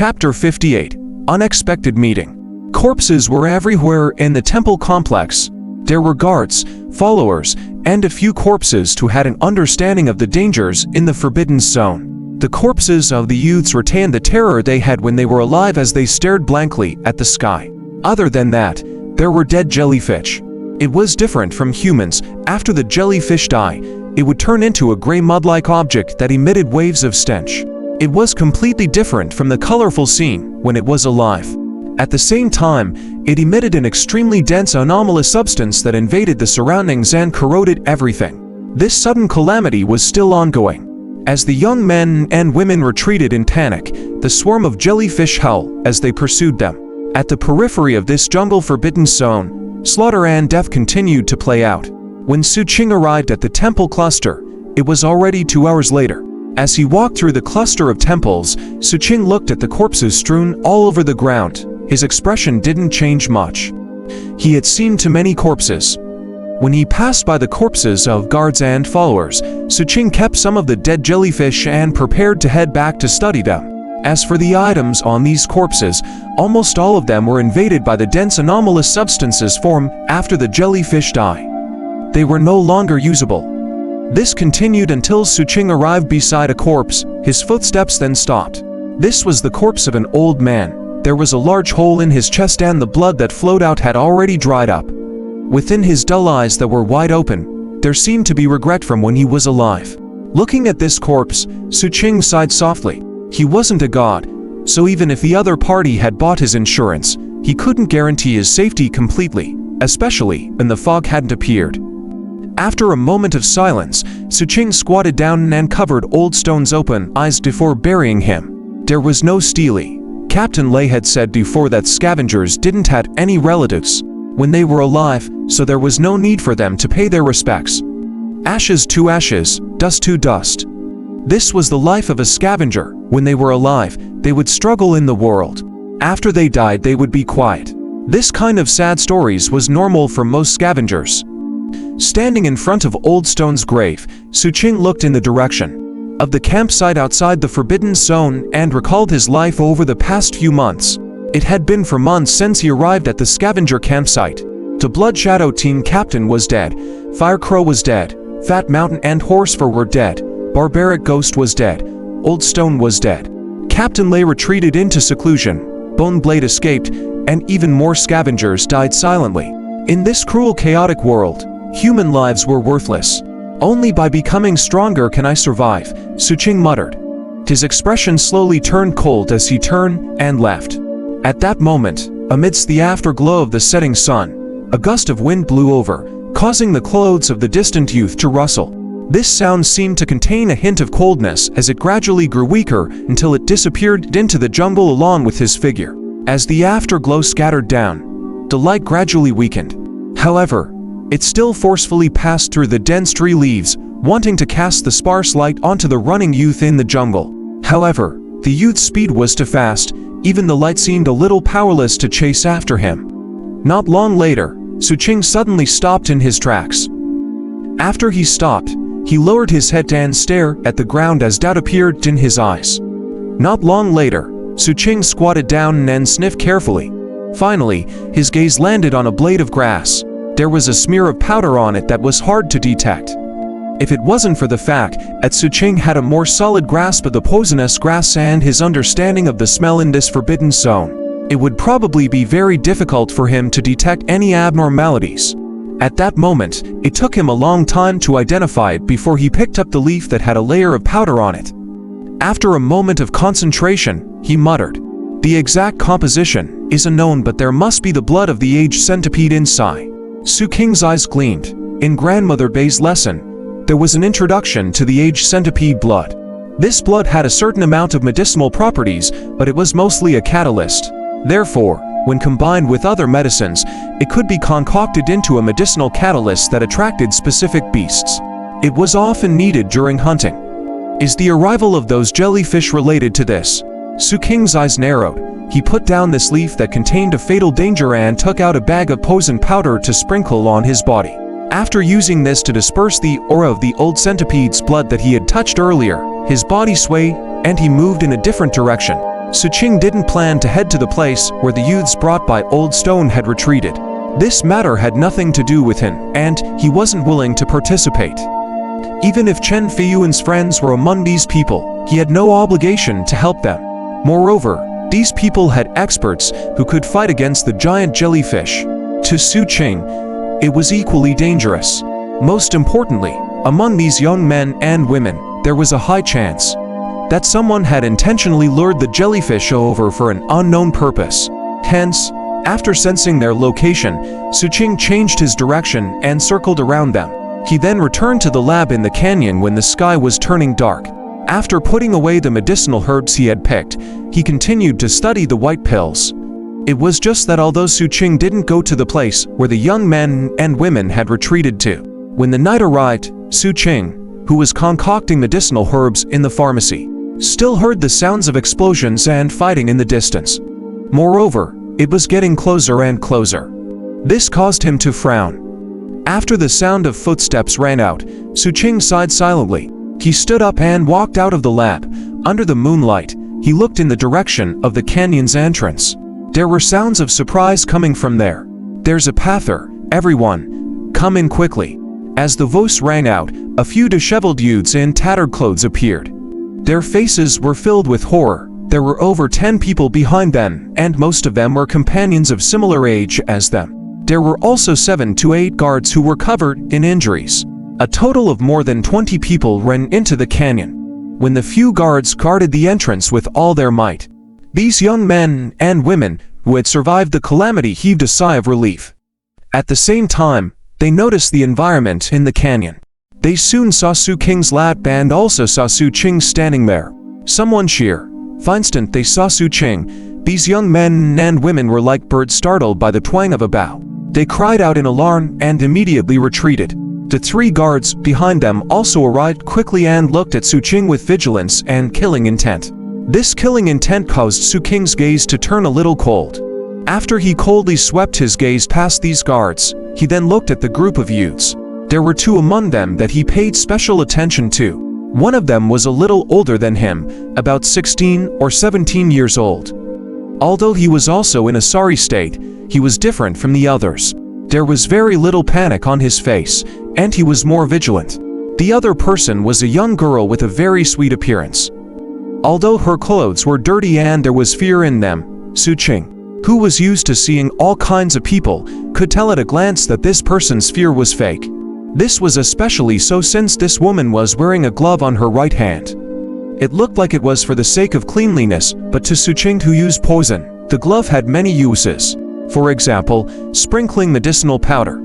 Chapter 58. Unexpected Meeting. Corpses were everywhere in the temple complex. There were guards, followers, and a few corpses who had an understanding of the dangers in the forbidden zone. The corpses of the youths retained the terror they had when they were alive as they stared blankly at the sky. Other than that, there were dead jellyfish. It was different from humans. After the jellyfish die, it would turn into a gray mud-like object that emitted waves of stench. It was completely different from the colorful scene when it was alive. At the same time, it emitted an extremely dense anomalous substance that invaded the surroundings and corroded everything. This sudden calamity was still ongoing. As the young men and women retreated in panic, the swarm of jellyfish howled as they pursued them. At the periphery of this jungle forbidden zone, slaughter and death continued to play out. When Xu Qing arrived at the temple cluster, it was already 2 hours later. As he walked through the cluster of temples, Xu Qing looked at the corpses strewn all over the ground. His expression didn't change much. He had seen too many corpses. When he passed by the corpses of guards and followers, Xu Qing kept some of the dead jellyfish and prepared to head back to study them. As for the items on these corpses, almost all of them were invaded by the dense anomalous substances formed after the jellyfish die. They were no longer usable. This continued until Xu Qing arrived beside a corpse. His footsteps then stopped. This was the corpse of an old man. There was a large hole in his chest and the blood that flowed out had already dried up. Within his dull eyes that were wide open, there seemed to be regret from when he was alive. Looking at this corpse, Xu Qing sighed softly. He wasn't a god, so even if the other party had bought his insurance, he couldn't guarantee his safety completely, especially when the fog hadn't appeared. After a moment of silence, Xu Qing squatted down and covered Old Stone's open eyes before burying him. There was no steely. Captain Lei had said before that scavengers didn't have any relatives when they were alive, so there was no need for them to pay their respects. Ashes to ashes, dust to dust. This was the life of a scavenger. When they were alive, they would struggle in the world. After they died, they would be quiet. This kind of sad stories was normal for most scavengers. Standing in front of Old Stone's grave, Xu Qing looked in the direction of the campsite outside the forbidden zone and recalled his life over the past few months. It had been for months since he arrived at the scavenger campsite. The Blood Shadow team captain was dead, Fire Crow was dead, Fat Mountain and Horsefur were dead, Barbaric Ghost was dead, Old Stone was dead. Captain Lei retreated into seclusion, Bone Blade escaped, and even more scavengers died silently. In this cruel, chaotic world, human lives were worthless. Only by becoming stronger can I survive, Xu Qing muttered. His expression slowly turned cold as he turned and left. At that moment, amidst the afterglow of the setting sun, a gust of wind blew over, causing the clothes of the distant youth to rustle. This sound seemed to contain a hint of coldness as it gradually grew weaker until it disappeared into the jungle along with his figure. As the afterglow scattered down, the light gradually weakened. However, it still forcefully passed through the dense tree leaves, wanting to cast the sparse light onto the running youth in the jungle. However, the youth's speed was too fast. Even the light seemed a little powerless to chase after him. Not long later, Xu Qing suddenly stopped in his tracks. After he stopped, he lowered his head and stared at the ground as doubt appeared in his eyes. Not long later, Xu Qing squatted down and sniffed carefully. Finally, his gaze landed on a blade of grass. There was a smear of powder on it that was hard to detect. If it wasn't for the fact that Xu Qing had a more solid grasp of the poisonous grass and his understanding of the smell in this forbidden zone, it would probably be very difficult for him to detect any abnormalities. At that moment, it took him a long time to identify it before he picked up the leaf that had a layer of powder on it. After a moment of concentration, he muttered, "The exact composition is unknown, but there must be the blood of the aged centipede inside." Xu Qing's eyes gleamed. In Grandmother Bei's lesson, there was an introduction to the aged centipede blood. This blood had a certain amount of medicinal properties, but it was mostly a catalyst. Therefore, when combined with other medicines, it could be concocted into a medicinal catalyst that attracted specific beasts. It was often needed during hunting. Is the arrival of those jellyfish related to this? Xu Qing's eyes narrowed. He put down this leaf that contained a fatal danger and took out a bag of poison powder to sprinkle on his body. After using this to disperse the aura of the old centipede's blood that he had touched earlier, his body swayed and he moved in a different direction. Xu Qing didn't plan to head to the place where the youths brought by Old Stone had retreated. This matter had nothing to do with him, and he wasn't willing to participate. Even if Chen Feiyuan's friends were among these people, he had no obligation to help them. Moreover, these people had experts who could fight against the giant jellyfish. To Xu Qing, it was equally dangerous. Most importantly, among these young men and women, there was a high chance that someone had intentionally lured the jellyfish over for an unknown purpose. Hence, after sensing their location, Xu Qing changed his direction and circled around them. He then returned to the lab in the canyon when the sky was turning dark. After putting away the medicinal herbs he had picked, he continued to study the white pills. It was just that although Xu Qing didn't go to the place where the young men and women had retreated to, when the night arrived, Xu Qing, who was concocting medicinal herbs in the pharmacy, still heard the sounds of explosions and fighting in the distance. Moreover, it was getting closer and closer. This caused him to frown. After the sound of footsteps rang out, Xu Qing sighed silently. He stood up and walked out of the lab. Under the moonlight, he looked in the direction of the canyon's entrance. There were sounds of surprise coming from there. "There's a pather, everyone. Come in quickly." As the voice rang out, a few disheveled youths in tattered clothes appeared. Their faces were filled with horror. There were over 10 people behind them, and most of them were companions of similar age as them. There were also 7 to 8 guards who were covered in injuries. A total of more than 20 people ran into the canyon. When the few guards guarded the entrance with all their might, these young men and women who had survived the calamity heaved a sigh of relief. At the same time, they noticed the environment in the canyon. They soon saw Xu Qing's lab and also saw Xu Qing standing there. Someone cheer. The instant they saw Xu Qing, these young men and women were like birds startled by the twang of a bow. They cried out in alarm and immediately retreated. The 3 guards behind them also arrived quickly and looked at Xu Qing with vigilance and killing intent. This killing intent caused Xu Qing's gaze to turn a little cold. After he coldly swept his gaze past these guards, he then looked at the group of youths. There were 2 among them that he paid special attention to. One of them was a little older than him, about 16 or 17 years old. Although he was also in a sorry state, he was different from the others. There was very little panic on his face, and he was more vigilant. The other person was a young girl with a very sweet appearance. Although her clothes were dirty and there was fear in them, Xu Qing, who was used to seeing all kinds of people, could tell at a glance that this person's fear was fake. This was especially so since this woman was wearing a glove on her right hand. It looked like it was for the sake of cleanliness, but to Xu Qing who used poison, the glove had many uses. For example, sprinkling medicinal powder.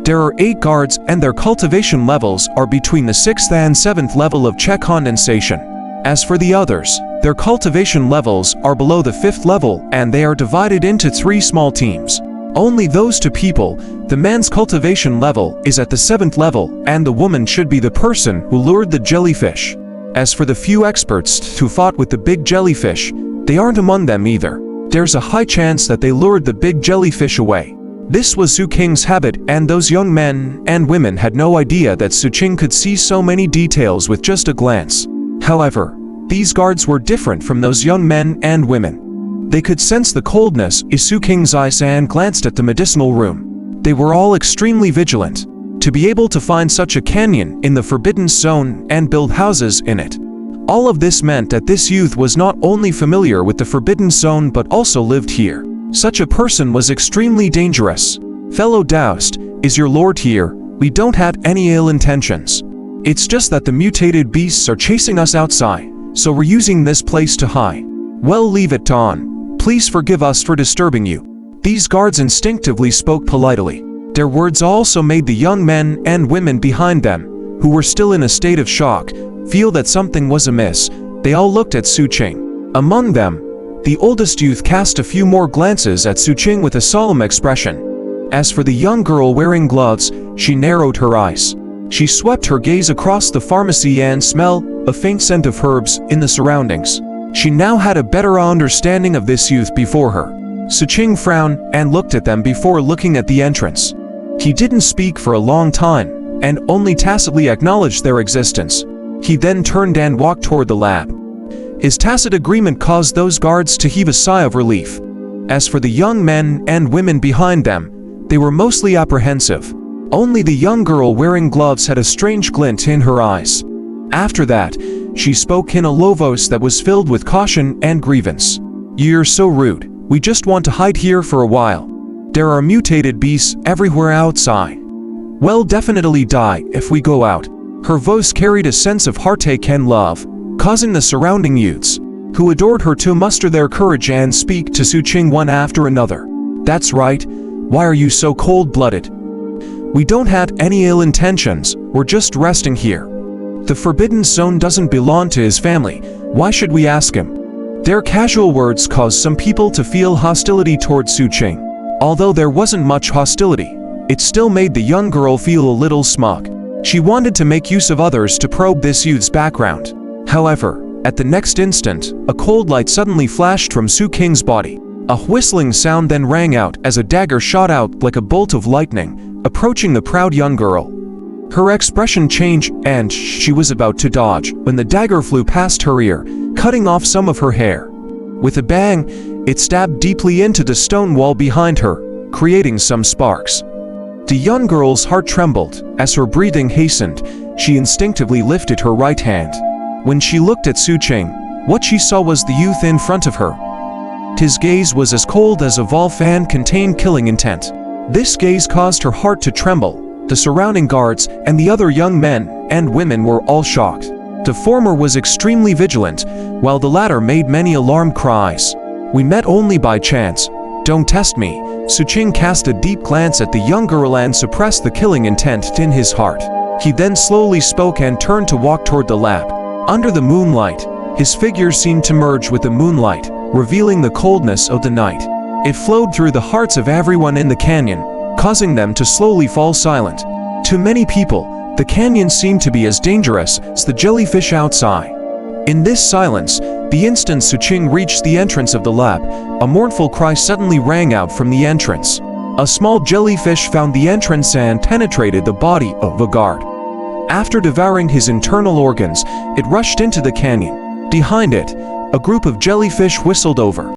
There are 8 guards and their cultivation levels are between the 6th and 7th level of Che condensation. As for the others, their cultivation levels are below the 5th level and they are divided into 3 small teams. Only those 2 people, the man's cultivation level is at the 7th level and the woman should be the person who lured the jellyfish. As for the few experts who fought with the big jellyfish, they aren't among them either. There's a high chance that they lured the big jellyfish away. This was Xu Qing's habit and those young men and women had no idea that Xu Qing could see so many details with just a glance. However, these guards were different from those young men and women. They could sense the coldness in Xu Qing's eyes and glanced at the medicinal room. They were all extremely vigilant. To be able to find such a canyon in the forbidden zone and build houses in it. All of this meant that this youth was not only familiar with the forbidden zone but also lived here. Such a person was extremely dangerous. "Fellow Taoist, is your lord here? We don't have any ill intentions. It's just that the mutated beasts are chasing us outside, so we're using this place to hide." "Well, leave it on. Please forgive us for disturbing you." These guards instinctively spoke politely. Their words also made the young men and women behind them, who were still in a state of shock, feel that something was amiss. They all looked at Xu Qing. Among them, the oldest youth cast a few more glances at Xu Qing with a solemn expression. As for the young girl wearing gloves, she narrowed her eyes. She swept her gaze across the pharmacy and smelled a faint scent of herbs in the surroundings. She now had a better understanding of this youth before her. Xu Qing frowned and looked at them before looking at the entrance. He didn't speak for a long time, and only tacitly acknowledged their existence. He then turned and walked toward the lab. His tacit agreement caused those guards to heave a sigh of relief. As for the young men and women behind them, they were mostly apprehensive. Only the young girl wearing gloves had a strange glint in her eyes. After that, she spoke in a low voice that was filled with caution and grievance. "You're so rude. We just want to hide here for a while. There are mutated beasts everywhere outside. We'll definitely die if we go out." Her voice carried a sense of heartache and love, causing the surrounding youths, who adored her, to muster their courage and speak to Xu Qing one after another. "That's right. Why are you so cold-blooded? We don't have any ill intentions, we're just resting here. The Forbidden Zone doesn't belong to his family, why should we ask him?" Their casual words caused some people to feel hostility towards Xu Qing. Although there wasn't much hostility, it still made the young girl feel a little smug. She wanted to make use of others to probe this youth's background. However, at the next instant, a cold light suddenly flashed from Xu Qing's body. A whistling sound then rang out as a dagger shot out like a bolt of lightning, approaching the proud young girl. Her expression changed, and she was about to dodge when the dagger flew past her ear, cutting off some of her hair. With a bang, it stabbed deeply into the stone wall behind her, creating some sparks. The young girl's heart trembled. As her breathing hastened, she instinctively lifted her right hand. When she looked at Xu Qing, what she saw was the youth in front of her. His gaze was as cold as a valve and contained killing intent. This gaze caused her heart to tremble. The surrounding guards and the other young men and women were all shocked. The former was extremely vigilant, while the latter made many alarmed cries. "We met only by chance. Don't test me." Xu Qing cast a deep glance at the young girl and suppressed the killing intent in his heart. He then slowly spoke and turned to walk toward the lab. Under the moonlight, his figure seemed to merge with the moonlight, revealing the coldness of the night. It flowed through the hearts of everyone in the canyon, causing them to slowly fall silent. To many people, the canyon seemed to be as dangerous as the jellyfish outside. In this silence, the instant Xu Qing reached the entrance of the lab, a mournful cry suddenly rang out from the entrance. A small jellyfish found the entrance and penetrated the body of a guard. After devouring his internal organs, it rushed into the canyon. Behind it, a group of jellyfish whistled over.